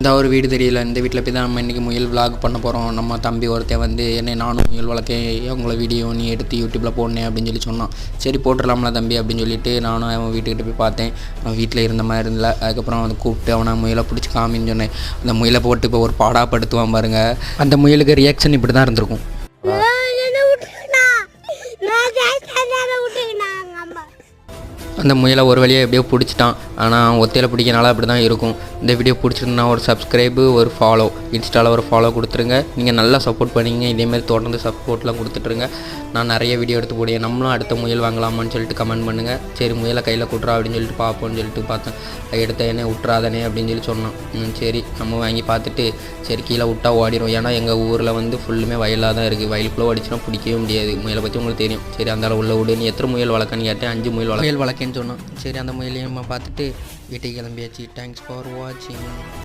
இந்த ஒரு வீடு தெரியல, இந்த வீட்டில் போய் தான் நம்ம இன்றைக்கி முயல் விலாக் பண்ண போகிறோம். நம்ம தம்பி ஒருத்தன் வந்து என்ன நானும் முயல் வளர்க்கேன், உங்களை வீடியோ நீ எடுத்து யூடியூப்பில் போடனே அப்படின்னு சொல்லி சொன்னான். சரி போட்டுடலாம்ல தம்பி அப்படின்னு சொல்லிட்டு நானும் அவன் வீட்டுக்கிட்ட போய் பார்த்தேன். அவன் வீட்டில் இருந்த மாதிரி இருந்தல. அதுக்கப்புறம் வந்து கூப்பிட்டு அவனை முயலை பிடிச்சி காமின்னு சொன்னேன். அந்த முயலை போட்டு இப்போ ஒரு பாடாப்படுத்துவான் பாருங்கள். அந்த முயலுக்கு ரியாக்ஷன் இப்படி தான் இருந்திருக்கும். அந்த முயலை ஒரு வழியாக எப்படியோ பிடிச்சிட்டான். ஆனால் ஒத்தையில் பிடிக்கனால அப்படி தான் இருக்கும். இந்த வீடியோ பிடிச்சிருந்தா ஒரு சப்ஸ்கிரைபு, ஒரு ஃபாலோ, இன்ஸ்டாவில் ஒரு ஃபாலோ கொடுத்துருங்க. நீங்கள் நல்லா சப்போர்ட் பண்ணிங்க. இதேமாதிரி தொடர்ந்து சப்போர்ட்லாம் கொடுத்துட்ருங்க. நான் நிறைய வீடியோ எடுத்து போடுவேன். நம்மளும் அடுத்த முயல் வாங்கலாமான்னு சொல்லிட்டு கமெண்ட் பண்ணுங்கள். சரி முயலை கையில் கொடுறா அப்படின்னு சொல்லிட்டு பார்ப்போம்னு சொல்லிட்டு பார்த்தேன். எடுத்த என்ன விட்றாதானே அப்படின்னு சொல்லி சொன்னான். சரி நம்ம வாங்கி பார்த்துட்டு சரி கீழே விட்டா ஓடிடும். ஏன்னா எங்கள் ஊரில் வந்து ஃபுல்லுமே வயலாக தான் இருக்குது. வயலுக்குள்ளே ஓடிச்சுன்னா பிடிக்கவே முடியாது. முயலை பற்றி உங்களுக்கு தெரியும். சரி அந்த உள்ள விடு. நீ எத்தனை முயல் வளர்க்கன்னு கேட்டேன். 5 முயல் வளர்க்கேன்னு சொன்னான். சரி அந்த முயலையும் பார்த்துட்டு வீட்டுக்கு கிளம்பியாச்சு. தேங்க்ஸ் ஃபார் வாட்சிங்.